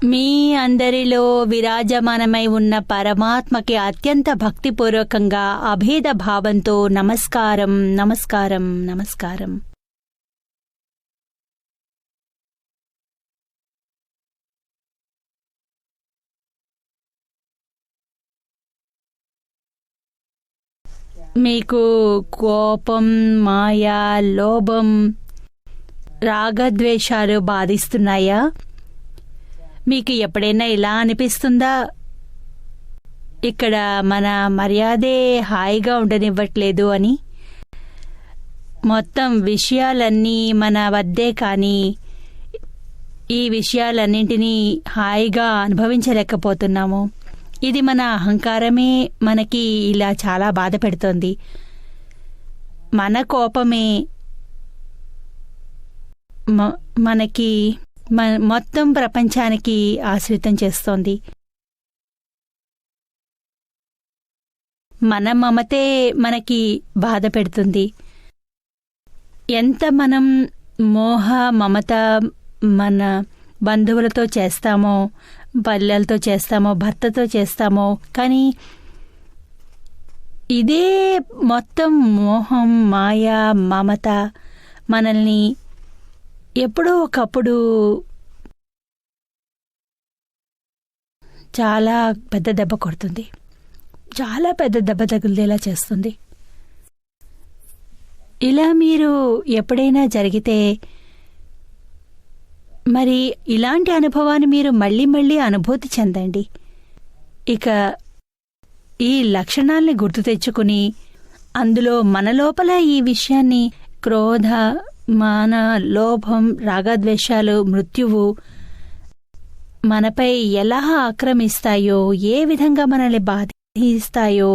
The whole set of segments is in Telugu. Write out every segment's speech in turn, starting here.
మీ అందరిలో విరాజమానమై ఉన్న పరమాత్మకి అత్యంత భక్తిపూర్వకంగా అభేద భావంతో నమస్కారం, నమస్కారం, నమస్కారం. మీకు కోపం, మాయ, లోభం, రాగద్వేషాలు బాధిస్తున్నాయా? మీకు ఎప్పుడైనా ఇలా అనిపిస్తుందా, ఇక్కడ మన మర్యాదే హాయిగా ఉండనివ్వట్లేదు అని? మొత్తం విషయాలన్నీ మన వద్దే, కానీ ఈ విషయాలన్నింటినీ హాయిగా అనుభవించలేకపోతున్నాము. ఇది మన అహంకారమే మనకి ఇలా చాలా బాధ పెడుతోంది. మన కోపమే మనకి మొత్తం ప్రపంచానికి ఆశ్రితం చేస్తోంది. మన మమతే మనకి బాధ పెడుతుంది. ఎంత మనం మోహ మమత మన బంధువులతో చేస్తామో, పిల్లలతో చేస్తామో, భర్తతో చేస్తామో, కానీ ఇదే మొత్తం మోహం, మాయ, మమత మనల్ని ఎప్పుడో ఒకప్పుడు చాలా పెద్ద దెబ్బ కొడుతుంది, చాలా పెద్ద దెబ్బ తగిలేలా చేస్తుంది. ఇలా మీరు ఎప్పుడైనా జరిగితే మరి ఇలాంటి అనుభవాన్ని మీరు మళ్ళీ మళ్ళీ అనుభూతి చెందండి. ఇక ఈ లక్షణాల్ని గుర్తు తెచ్చుకుని అందులో మన లోపల ఈ విషయాన్ని క్రోధ, మాన, లోభం, రాగద్వేషాలు, మృత్యువు మనపై ఎలా ఆక్రమిస్తాయో, ఏ విధంగా మనల్ని బాధిస్తాయో,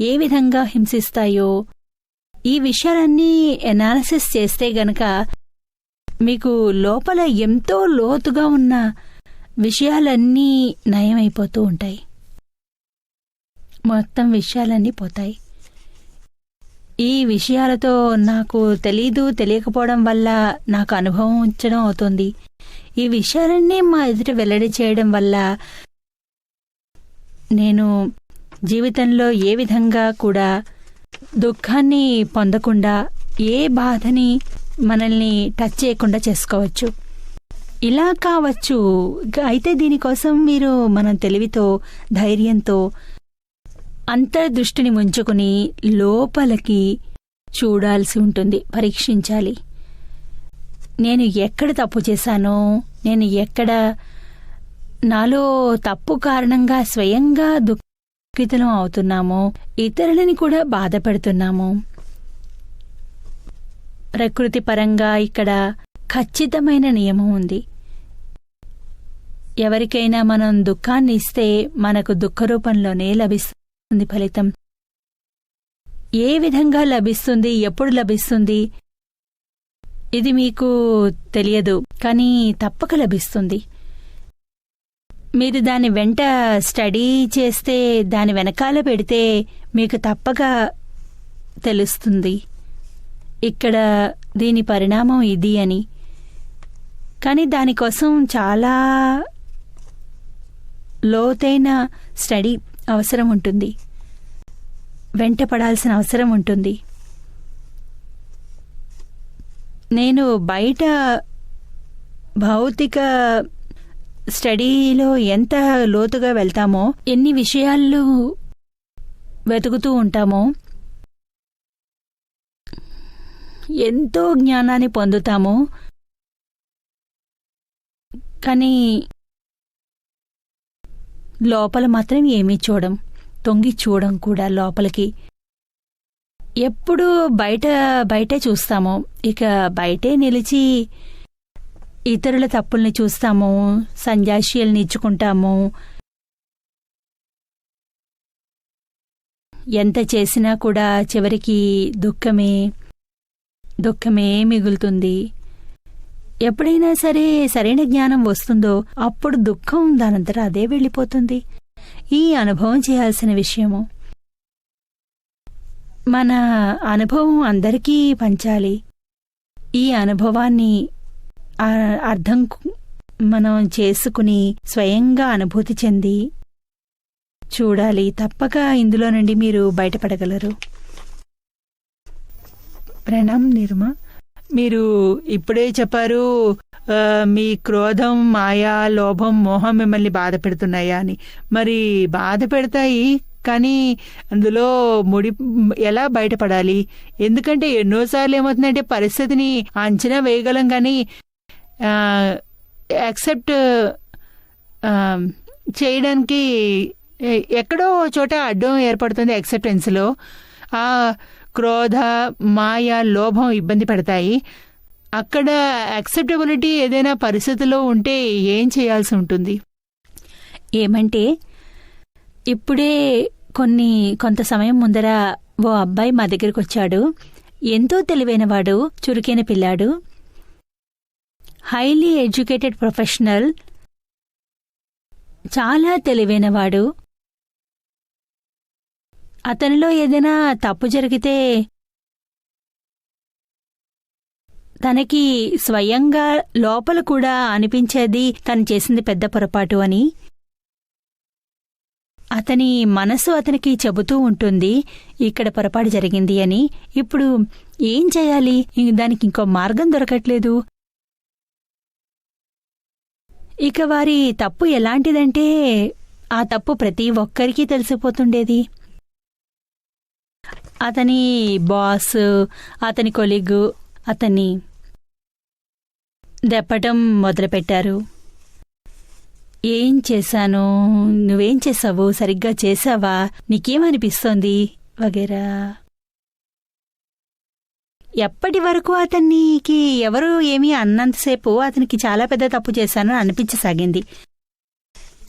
ఏ విధంగా హింసిస్తాయో, ఈ విషయాలన్నీ ఎనాలిసిస్ చేస్తే గనక మీకు లోపల ఎంతో లోతుగా ఉన్న విషయాలన్నీ నయమైపోతూ ఉంటాయి. మొత్తం విషయాలన్నీ పోతాయి. ఈ విషయాలతో నాకు తెలియకపోవడం వల్ల నాకు అనుభవం ఉంచడం అవుతుంది. ఈ విషయాలన్నీ మా ఎదుట వెల్లడి చేయడం వల్ల నేను జీవితంలో ఏ విధంగా కూడా దుఃఖాన్ని పొందకుండా, ఏ బాధని మనల్ని టచ్ చేయకుండా చేసుకోవచ్చు. ఇలా కావచ్చు. అయితే దీనికోసం మీరు మనం తెలివితో, ధైర్యంతో అంతర్దృష్టిని ముంచుకుని లోపలికి చూడాల్సి ఉంటుంది, పరీక్షించాలి. నేను ఎక్కడ తప్పు చేశానో, నేను ఎక్కడ నాలో తప్పు కారణంగా స్వయంగా దుఃఖితులం అవుతున్నామో, ఇతరులని కూడా బాధ పెడుతున్నామో. ప్రకృతి పరంగా ఇక్కడ ఖచ్చితమైన నియమం ఉంది. ఎవరికైనా మనం దుఃఖాన్ని ఇస్తే మనకు దుఃఖ రూపంలోనే లభిస్తుంది ఫలితం. ఏ విధంగా లభిస్తుంది, ఎప్పుడు లభిస్తుంది, ఇది మీకు తెలియదు, కానీ తప్పక లభిస్తుంది. మీరు దాని వెంట స్టడీ చేస్తే, దాని వెనకాల పెడితే మీకు తప్పక తెలుస్తుంది ఇక్కడ దీని పరిణామం ఇది అని. కానీ దానికోసం చాలా లోతైన స్టడీ అవసరం ఉంటుంది, వెంట పడాల్సిన అవసరం ఉంటుంది. నేను బయట భౌతిక స్టడీలో ఎంత లోతుగా వెళ్తామో, ఎన్ని విషయాలు వెతుకుతూ ఉంటామో, ఎంతో జ్ఞానాన్ని పొందుతాము. కానీ లోపల మాత్రం ఏమీ తొంగి చూడం కూడా లోపలికి. ఎప్పుడు బయటే చూస్తాము. ఇక బయటే నిలిచి ఇతరుల తప్పుల్ని చూస్తాము, సంజాష్యాల్ని ఇచ్చుకుంటాము. ఎంత చేసినా కూడా చివరికి దుఃఖమే మిగులుతుంది. ఎప్పుడైనా సరే సరైన జ్ఞానం వస్తుందో అప్పుడు దుఃఖం దానంతటా అదే వెళ్ళిపోతుంది. ఈ అనుభవం చేయాల్సిన విషయము. మన అనుభవం అందరికీ పంచాలి. ఈ అనుభవాన్ని అర్థం మనం చేసుకుని స్వయంగా అనుభూతి చెంది చూడాలి. తప్పక ఇందులో నుండి మీరు బయటపడగలరు. ప్రణామ్ నిర్మ. మీరు ఇప్పుడే చెప్పారు మీ క్రోధం, మాయా, లోభం, మోహం మిమ్మల్ని బాధ పెడుతున్నాయా అని. మరి బాధ పెడతాయి, కానీ అందులో ఎలా బయటపడాలి? ఎందుకంటే ఎన్నోసార్లు ఏమవుతుందంటే పరిస్థితిని అంచనా వేయగలం, కానీ యాక్సెప్ట్ చేయడానికి ఎక్కడో చోట అడ్డం ఏర్పడుతుంది. యాక్సెప్టెన్స్లో ఆ క్రోధ, మాయ, లోభం ఇబ్బంది పెడతాయి. అక్కడ యాక్సెప్టబిలిటీ ఏదైనా పరిస్థితిలో ఉంటే ఏం చేయాల్సి ఉంటుంది? ఏమంటే ఇప్పుడే కొంత సమయం ముందర ఓ అబ్బాయి మా దగ్గరికి వచ్చాడు. ఎంతో తెలివైనవాడు, చురుకైన పిల్లాడు, హైలీ ఎడ్యుకేటెడ్ ప్రొఫెషనల్, చాలా తెలివైనవాడు. అతనిలో ఏదైనా తప్పు జరిగితే తనకి స్వయంగా లోపల కూడా అనిపించేది తను చేసింది పెద్ద పొరపాటు అని. అతని మనసు అతనికి చెబుతూ ఉంటుంది ఇక్కడ పొరపాటు జరిగింది అని. ఇప్పుడు ఏం చేయాలి? దానికి ఇంకో మార్గం దొరకట్లేదు. ఇక వారి తప్పు ఎలాంటిదంటే ఆ తప్పు ప్రతి ఒక్కరికీ తెలిసిపోతుండేది. అతని బాస్, అతని కొలీగు అతన్ని దెప్పటం మొదలుపెట్టారు. ఏం చేశాను, నువ్వేం చేసావు, సరిగ్గా చేశావా, నీకేమనిపిస్తోంది వగేరా. ఎప్పటి వరకు అతనికి ఎవరు ఏమీ అన్నంతసేపు అతనికి చాలా పెద్ద తప్పు చేశానని అనిపించసాగింది.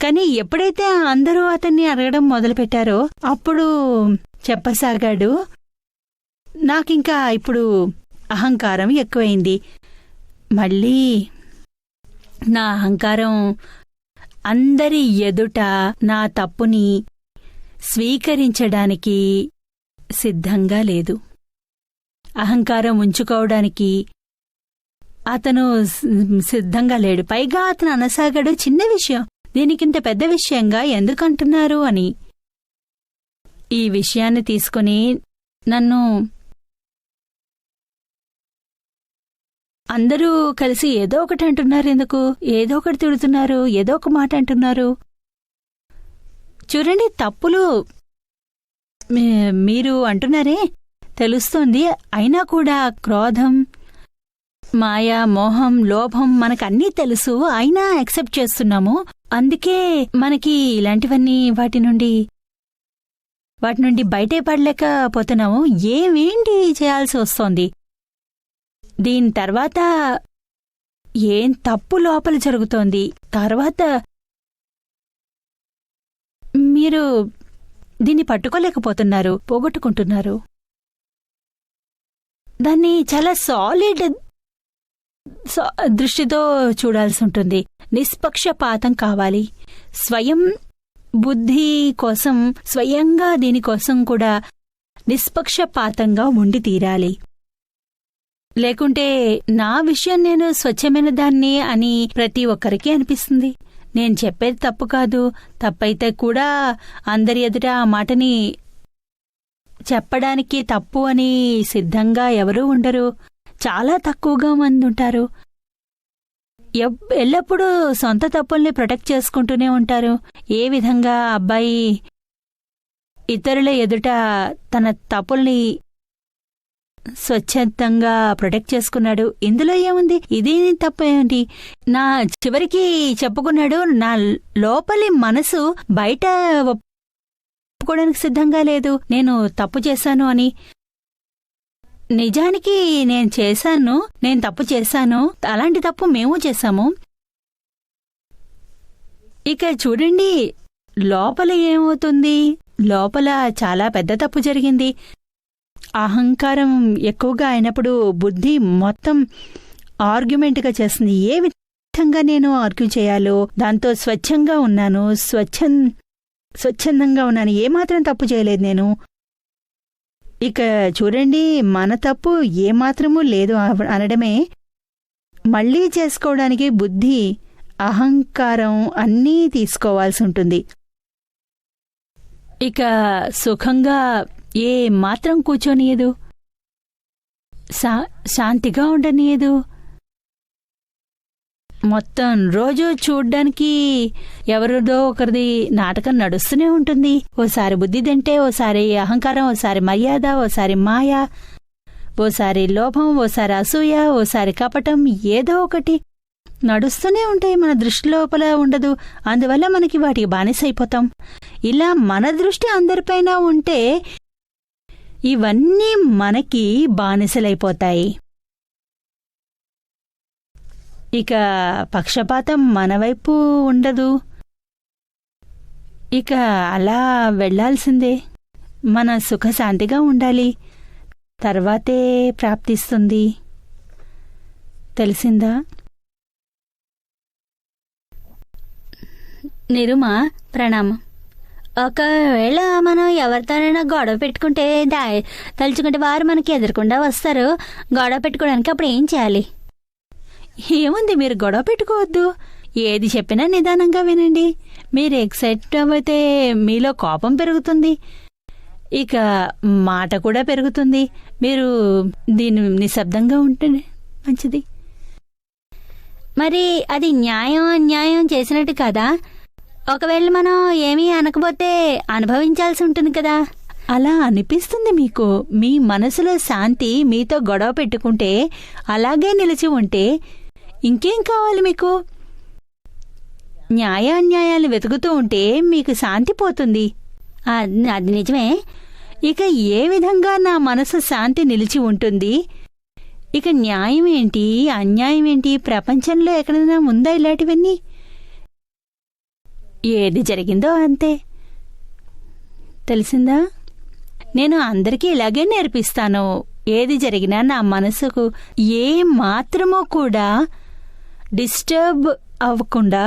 కానీ ఎప్పుడైతే అందరూ అతన్ని అడగడం మొదలుపెట్టారో అప్పుడు చెప్పసాగాడు, నాకింకా ఇప్పుడు అహంకారం ఎక్కువైంది. మళ్ళీ నా అహంకారం అందరి ఎదుట నా తప్పుని స్వీకరించడానికి సిద్ధంగా లేదు. అహంకారం ఉంచుకోవడానికి అతను సిద్ధంగా లేడు. పైగా అతను అనసాగాడు, చిన్న విషయం దీనికింత పెద్ద విషయంగా ఎందుకంటున్నారు అని. ఈ విషయాన్ని తీసుకుని నన్ను అందరూ కలిసి ఏదో ఒకటి అంటున్నారు, ఎందుకు ఏదో ఒకటి తిడుతున్నారు, ఏదో ఒక మాట అంటున్నారు. చూడండి, తప్పులు మీరు అంటున్నారే తెలుస్తోంది. అయినా కూడా క్రోధం, మాయ, మోహం, లోభం మనకన్నీ తెలుసు, అయినా యాక్సెప్ట్ చేస్తున్నాము. అందుకే మనకి ఇలాంటివన్నీ వాటి నుండి బయటే పడలేకపోతున్నాము. ఏమేంటి చేయాల్సి వస్తోంది? దీని తర్వాత ఏం తప్పు లోపల జరుగుతోంది? తర్వాత మీరు దీన్ని పట్టుకోలేకపోతున్నారు, పోగొట్టుకుంటున్నారు. దాన్ని చాలా సాలిడ్ దృష్టితో చూడాల్సి ఉంటుంది. నిష్పక్షపాతం కావాలి. స్వయం బుద్ధి కోసం, స్వయంగా దీనికోసం కూడా నిష్పక్షపాతంగా ఉండి తీరాలి. లేకుంటే నా విషయం నేను స్వచ్ఛమైన దాన్ని అని ప్రతి ఒక్కరికి అనిపిస్తుంది. నేను చెప్పేది తప్పు కాదు, తప్పైతే కూడా అందరి ఎదుట ఆ మాటని చెప్పడానికి తప్పు అని సిద్ధంగా ఎవరూ ఉండరు. చాలా తక్కువగా మంది ఉంటారు. ఎల్లప్పుడూ సొంత తప్పుల్ని ప్రొటెక్ట్ చేసుకుంటూనే ఉంటారు. ఏ విధంగా అబ్బాయి ఇతరుల ఎదుట తన తప్పుల్ని స్వచ్ఛందంగా ప్రొటెక్ట్ చేసుకున్నాడు. ఇందులో ఏముంది? ఇది తప్పేంటి? నా చివరికి చెప్పుకున్నాడు, నా లోపలి మనసు బయట ఒప్పుకోవడానికి సిద్ధంగా లేదు నేను తప్పు చేశాను అని. నిజానికి నేను తప్పు చేశాను. అలాంటి తప్పు మేము చేశాము. ఇక చూడండి లోపల ఏమవుతుంది. లోపల చాలా పెద్ద తప్పు జరిగింది. అహంకారం ఎక్కువగా అయినప్పుడు బుద్ధి మొత్తం ఆర్గ్యుమెంట్గా చేస్తుంది. ఏ విధంగా నేను ఆర్గ్యూ చేయాలో దాంతో స్వచ్ఛంగా ఉన్నాను, స్వచ్ఛందంగా ఉన్నాను, ఏమాత్రం తప్పు చేయలేదు నేను. ఇక చూడండి, మన తప్పు ఏమాత్రమూ లేదు అనడమే మళ్లీ చేసుకోవడానికి బుద్ధి అహంకారం అన్నీ తీసుకోవాల్సి ఉంటుంది. ఇక సుఖంగా ఏ మాత్రం కూర్చోనియదు, శాంతిగా ఉండనియదు. మొత్తం రోజు చూడ్డానికి ఎవరిదో ఒకరిది నాటకం నడుస్తూనే ఉంటుంది. ఓసారి బుద్ధి తింటే, ఓసారి అహంకారం, ఓసారి మర్యాద, ఓసారి మాయ, ఓసారి లోభం, ఓసారి అసూయ, ఓసారి కపటం, ఏదో ఒకటి నడుస్తూనే ఉంటాయి. మన దృష్టి లోపల ఉండదు. అందువల్ల మనకి వాటికి బానిసైపోతాం. ఇలా మన దృష్టి అందరిపైన ఉంటే ఇవన్నీ మనకి బానిసలైపోతాయి. ఇక పక్షపాతం మన వైపు ఉండదు. ఇక అలా వెళ్లాల్సిందే. మన సుఖశాంతిగా ఉండాలి, తర్వాతే ప్రాప్తిస్తుంది. తెలిసిందా? నిరుమా, ప్రణామం. ఒకవేళ మనం ఎవరితోనైనా గొడవ పెట్టుకుంటే తలుచుకుంటే వారు మనకి ఎదురకుండా వస్తారు. గొడవ పెట్టుకోవడానికి అప్పుడు ఏం చేయాలి? ఏముంది, మీరు గొడవ పెట్టుకోవద్దు. ఏది చెప్పినా నిదానంగా వినండి. మీరు ఎక్సైట్ అయితే మీలో కోపం పెరుగుతుంది, ఇక మాట కూడా పెరుగుతుంది. మీరు దీని నిశ్శబ్దంగా ఉంటే మంచిది. మరి అది న్యాయం అన్యాయం చేసినట్టు కదా? ఒకవేళ మనం ఏమీ అనకపోతే అనుభవించాల్సి ఉంటుంది కదా? అలా అనిపిస్తుంది మీకు. మీ మనసులో శాంతి మీతో గొడవ పెట్టుకుంటే అలాగే నిలిచి ఉంటే ఇంకేం కావాలి మీకు? న్యాయాన్యాయాలు వెతుకుతూ ఉంటే మీకు శాంతి పోతుంది. అది నిజమే. ఇక ఏ విధంగా నా మనసు శాంతి నిలిచి ఉంటుంది? ఇక న్యాయం ఏంటి, అన్యాయం ఏంటి? ప్రపంచంలో ఎక్కడైనా ఉందా ఇలాంటివన్నీ? ఏది జరిగిందో అంతే. తెలిసిందా? నేను అందరికీ ఇలాగే నేర్పిస్తాను. ఏది జరిగినా నా మనసుకు ఏ మాత్రమో కూడా డిస్టర్బ్ అవ్వకుండా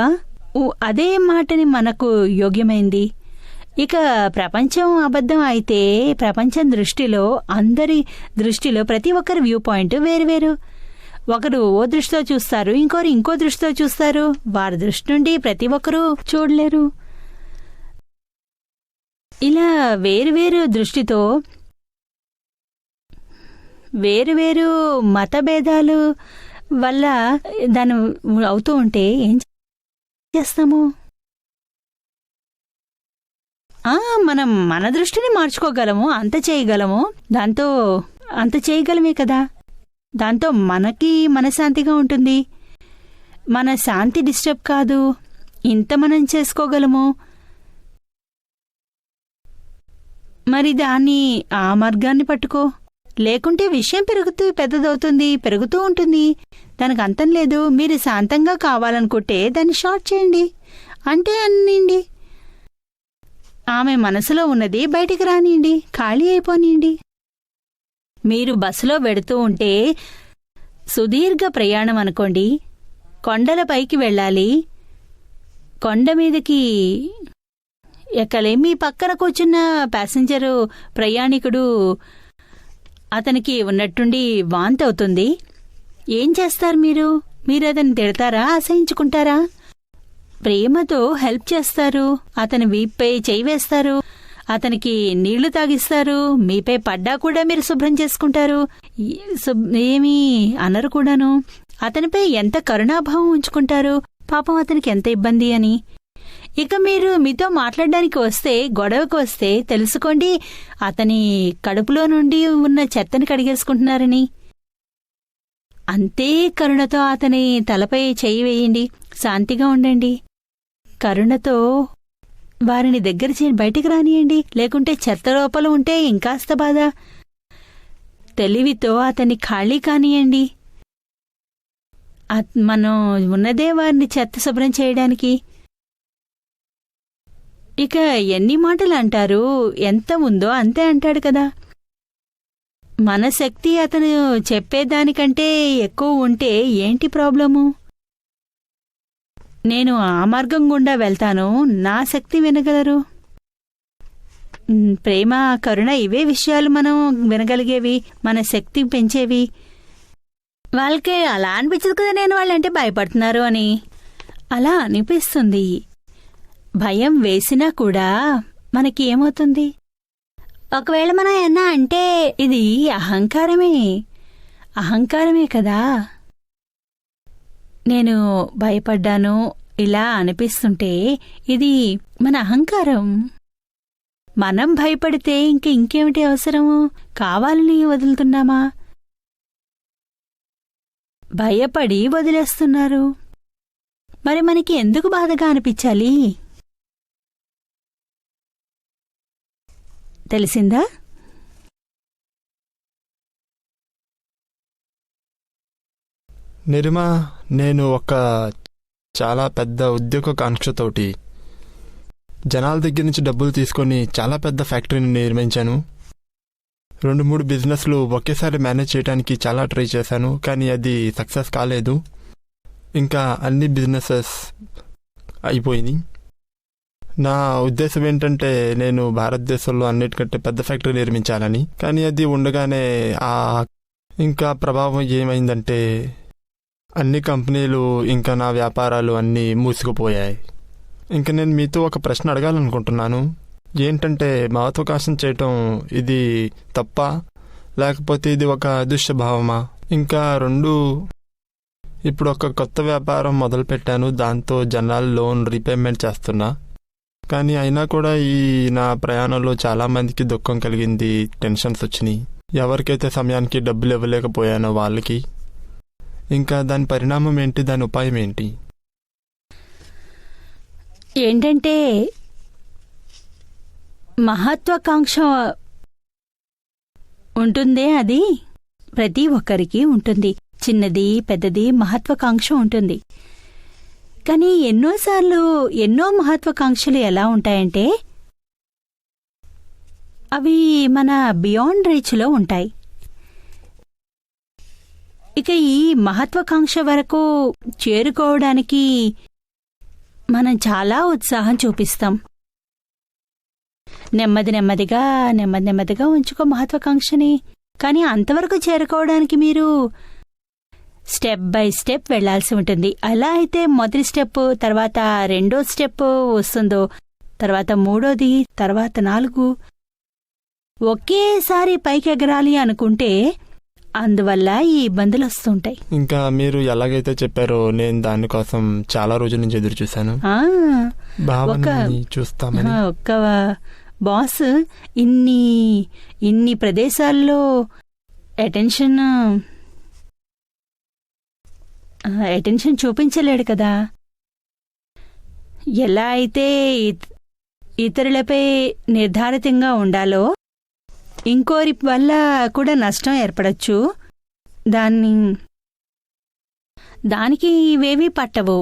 అదే మాటని మనకు యోగ్యమైంది. ఇక ప్రపంచం అబద్ధం అయితే ప్రపంచం దృష్టిలో, అందరి దృష్టిలో ప్రతి ఒక్కరి వ్యూ పాయింట్ వేరువేరు. ఒకరు ఓ దృష్టితో చూస్తారు, ఇంకోరు ఇంకో దృష్టితో చూస్తారు. వారి దృష్టి నుండి ప్రతి ఒక్కరూ చూడలేరు. ఇలా వేరువేరు దృష్టితో వేరువేరు మతభేదాలు వల్ల దాని అవుతూ ఉంటే ఏం చేస్తాము? మనం మన దృష్టిని మార్చుకోగలము, అంత చేయగలము. దాంతో అంత చేయగలమే కదా. దాంతో మనకి మనశ్శాంతిగా ఉంటుంది. మన శాంతి డిస్టర్బ్ కాదు. ఇంత మనం చేసుకోగలము. మరి దాన్ని ఆ మార్గాన్ని పట్టుకో. లేకుంటే విషయం పెద్దదవుతుంది, పెరుగుతూ ఉంటుంది. దానికి అంతం లేదు. మీరు శాంతంగా కావాలనుకుంటే దాన్ని షార్ట్ చేయండి, అంటే అన్నిండి. ఆమె మనసులో ఉన్నది బయటికి రానియండి, ఖాళీ అయిపోనియండి. మీరు బస్సులో వెడుతూ ఉంటే సుదీర్ఘ ప్రయాణం అనుకోండి. కొండలపైకి వెళ్ళాలి. కొండ మీదకి ఎక్కలే. మీ పక్కన కూర్చున్న ప్యాసింజరు ప్రయాణికుడు, అతనికి ఉన్నట్టుండి వాంతి అవుతుంది. ఏం చేస్తారు మీరు? మీరు అతన్ని తిడతారా, అసహించుకుంటారా? ప్రేమతో హెల్ప్ చేస్తారు. అతని వీప్పై చేయి వేస్తారు, అతనికి నీళ్లు తాగిస్తారు. మీపై పడ్డా కూడా మీరు శుభ్రం చేసుకుంటారు. ఏమీ అనరు కూడాను. అతనిపై ఎంత కరుణాభావం ఉంచుకుంటారు. పాపం అతనికి ఎంత ఇబ్బంది అని. ఇక మీరు మీతో మాట్లాడడానికి వస్తే, గొడవకు వస్తే తెలుసుకోండి, అతని కడుపులో నుండి ఉన్న చెత్తని కడిగేసుకుంటున్నారని. అంతే కరుణతో అతని తలపై చేయి వేయండి. శాంతిగా ఉండండి. కరుణతో వారిని దగ్గర బయటికి రానియండి. లేకుంటే చెత్త లోపల ఉంటే ఇంకాస్త బాధ. తెలివితో అతన్ని ఖాళీ కానియండి. మనం ఉన్నదే వారిని చెత్త శుభ్రం చేయడానికి. ఇక ఎన్ని మాటలు అంటారు? ఎంత ఉందో అంతే అంటాడు కదా. మన శక్తి అతను చెప్పేదానికంటే ఎక్కువ ఉంటే ఏంటి ప్రాబ్లము? నేను ఆ మార్గం గుండా వెళ్తాను, నా శక్తి వినగలరు. ప్రేమ, కరుణ ఇవే విషయాలు మనం వినగలిగేవి, మన శక్తి పెంచేవి. వాళ్ళకి అలా అనిపించదు కదా నేను వాళ్ళంటే భయపడుతున్నారు అని. అలా అనిపిస్తుంది. భయం వేసినా కూడా మనకి ఏమవుతుంది? ఒకవేళ మనం ఏమన్నా అంటే ఇది అహంకారమే కదా. నేను భయపడ్డాను ఇలా అనిపిస్తుంటే ఇది మన అహంకారం. మనం భయపడితే ఇంకేమిటి అవసరము? కావాలని వదులుతున్నామా? భయపడి వదిలేస్తున్నారు. మరి మనకి ఎందుకు బాధగా అనిపించాలి? తెలిసిందా? నిరిమా, నేను ఒక చాలా పెద్ద ఉద్యోగకాంక్షతోటి జనాల దగ్గర నుంచి డబ్బులు తీసుకొని చాలా పెద్ద ఫ్యాక్టరీని నిర్మించాను. 2-3 బిజినెస్లు ఒకేసారి మేనేజ్ చేయడానికి చాలా ట్రై చేశాను, కానీ అది సక్సెస్ కాలేదు. ఇంకా అన్ని బిజినెసెస్ అయిపోయినాయి. నా ఉద్దేశం ఏంటంటే నేను భారతదేశంలో అన్నిటికంటే పెద్ద ఫ్యాక్టరీ నిర్మించాలని. కానీ అది ఉండగానే ఇంకా ప్రభావం ఏమైందంటే అన్ని కంపెనీలు ఇంకా నా వ్యాపారాలు అన్నీ మూసుకుపోయాయి. ఇంకా నేను మీతో ఒక ప్రశ్న అడగాలనుకుంటున్నాను. ఏంటంటే మహత్వాకాంక్ష చేయటం ఇది తప్ప, లేకపోతే ఇది ఒక దుష్ప్రభావమా? ఇంకా 2, ఇప్పుడు ఒక కొత్త వ్యాపారం మొదలుపెట్టాను, దాంతో జనరల్ లోన్ రీపేమెంట్ చేస్తున్నా. కానీ అయినా కూడా ఈ నా ప్రయాణంలో చాలామందికి దుఃఖం కలిగింది, టెన్షన్స్ వచ్చినాయి. ఎవరికైతే సమయానికి డబ్బులు ఇవ్వలేకపోయానో వాళ్ళకి. ఇంకా దాని పరిణామం ఏంటి, దాని ఉపాయం ఏంటి? ఏంటంటే మహత్వాకాంక్ష ఉంటుందే, అది ప్రతి ఒక్కరికి ఉంటుంది. చిన్నది పెద్దది మహత్వాకాంక్ష ఉంటుంది. కానీ ఎన్నోసార్లు ఎన్నో మహత్వాకాంక్షలు ఎలా ఉంటాయంటే అవి మన బియాండ్ రీచ్లో ఉంటాయి. ఇక ఈ మహత్వాకాంక్ష వరకు చేరుకోవడానికి మనం చాలా ఉత్సాహం చూపిస్తాం. నెమ్మదిగా ఉంచుకో మహత్వాకాంక్షని. కానీ అంతవరకు చేరుకోవడానికి మీరు స్టెప్ బై స్టెప్ వెళ్లాల్సి ఉంటుంది. అలా అయితే మొదటి స్టెప్, తర్వాత 2వ స్టెప్ వస్తుందో, తర్వాత 3వది, తర్వాత 4. ఒకేసారి పైకి ఎగరాలి అనుకుంటే అందువల్ల ఈ ఇబ్బందులు వస్తుంటాయి. ఇంకా మీరు ఎలాగైతే చెప్పారో నేను దానికోసం చాలా రోజుల నుంచి ఎదురు చూశాను. చూస్తామని ఒక్క బాస్ ఇన్ని ప్రదేశాల్లో అటెన్షన్ చూపించలేడు కదా. ఎలా అయితే ఇతరులపై నిర్ధారితంగా ఉండాలో ఇంకోరి వల్ల కూడా నష్టం ఏర్పడచ్చు. దానికి ఇవేవీ పట్టవు.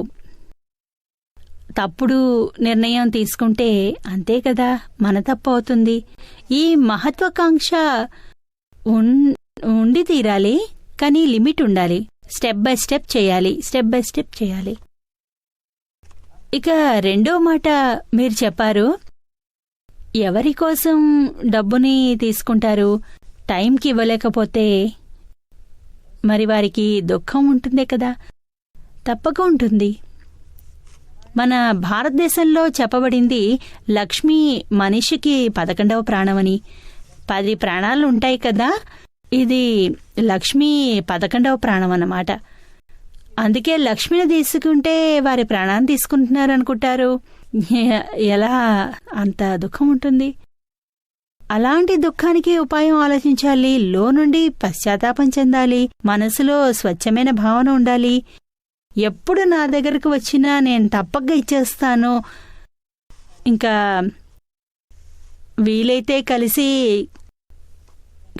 తప్పుడు నిర్ణయం తీసుకుంటే అంతే కదా, మన తప్పు అవుతుంది. ఈ మహత్వాకాంక్ష ఉండి తీరాలి, కానీ లిమిట్ ఉండాలి. స్టెప్ బై స్టెప్ చేయాలి. ఇక 2వ మాట మీరు చెప్పారు, ఎవరి కోసం డబ్బుని తీసుకుంటారు? టైంకి ఇవ్వలేకపోతే మరి వారికి దుఃఖం ఉంటుందే కదా. తప్పక ఉంటుంది. మన భారతదేశంలో చెప్పబడింది లక్ష్మి మనిషికి 11వ ప్రాణమని. 10 ప్రాణాలు ఉంటాయి కదా, ఇది లక్ష్మి 11వ ప్రాణం అన్నమాట. అందుకే లక్ష్మిని తీసుకుంటే వారి ప్రాణాన్ని తీసుకుంటున్నారనుకుంటారు. ఎలా అంత దుఃఖం ఉంటుంది? అలాంటి దుఃఖానికి ఉపాయం ఆలోచించాలి. నుండి పశ్చాత్తాపం చెందాలి. మనసులో స్వచ్ఛమైన భావన ఉండాలి. ఎప్పుడు నా దగ్గరకు వచ్చినా నేను తప్పక ఇచ్చేస్తాను. ఇంకా వీలైతే కలిసి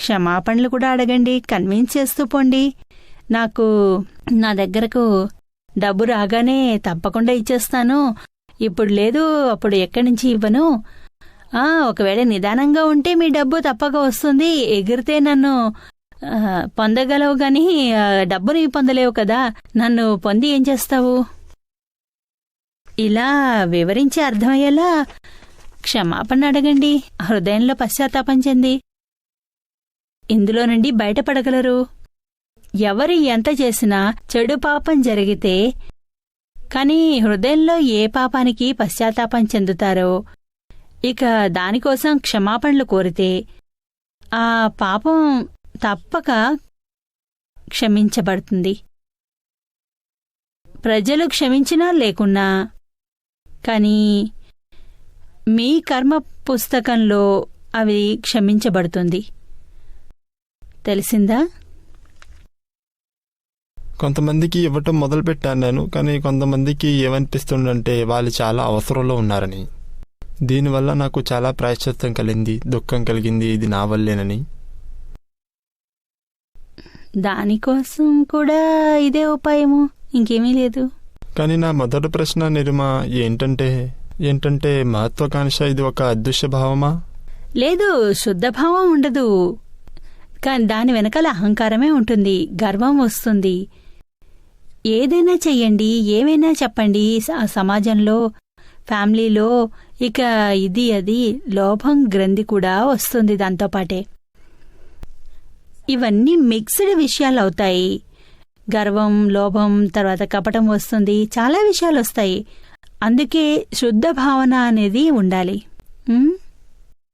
క్షమాపణలు కూడా అడగండి, కన్విన్స్ చేస్తూ పోండి. నా దగ్గరకు డబ్బు రాగానే తప్పకుండా ఇచ్చేస్తాను, ఇప్పుడు లేదు అప్పుడు ఎక్కడి నుంచి ఇవ్వను. ఒకవేళ నిదానంగా ఉంటే మీ డబ్బు తప్పక వస్తుంది. ఎగిరితే నన్ను పొందగలవు గాని డబ్బుని పొందలేవు కదా, నన్ను పొంది ఏం చేస్తావు? ఇలా వివరించి అర్థమయ్యేలా క్షమాపణ అడగండి. హృదయంలో పశ్చాత్తాపం చెంది ఇందులో నుండి బయటపడగలరు. ఎవరు ఎంత చేసినా చెడు పాపం జరిగితే కానీ హృదయంలో ఏ పాపానికి పశ్చాత్తాపం చెందుతారో, ఇక దానికోసం క్షమాపణలు కోరితే ఆ పాపం తప్పక క్షమించబడుతుంది. ప్రజలు క్షమించినా లేకున్నా కానీ మీ కర్మ పుస్తకంలో అవి క్షమించబడుతుంది. తెలిసిందా? కొంతమందికి ఇవ్వటం మొదలుపెట్టాను నేను, కానీ కొంతమందికి ఏమనిపిస్తుందంటే వాళ్ళు చాలా అవసరంలో ఉన్నారని. దీనివల్ల నాకు చాలా ప్రాయశ్చిత్తం కలిగింది, దుఃఖం కలిగింది, ఇది నా వల్లేనని. దానికోసం కూడా ఇదే ఉపాయము, ఇంకేమీ లేదు. కానీ నా మొదటి ప్రశ్న నిర్మా ఏంటంటే మహత్వాకాంక్ష ఇది ఒక అదృశ్య భావమా? లేదు, శుద్ధభావం ఉండదు. కానీ దాని వెనకాల అహంకారమే ఉంటుంది, గర్వం వస్తుంది. ఏదైనా చెయ్యండి, ఏమైనా చెప్పండి, సమాజంలో, ఫ్యామిలీలో, ఇక ఇది అది లోభం గ్రంథి కూడా వస్తుంది దాంతోపాటే. ఇవన్నీ మిక్స్డ్ విషయాలు అవుతాయి. గర్వం, లోభం, తర్వాత కపటం వస్తుంది, చాలా విషయాలు వస్తాయి. అందుకే శుద్ధ భావన అనేది ఉండాలి.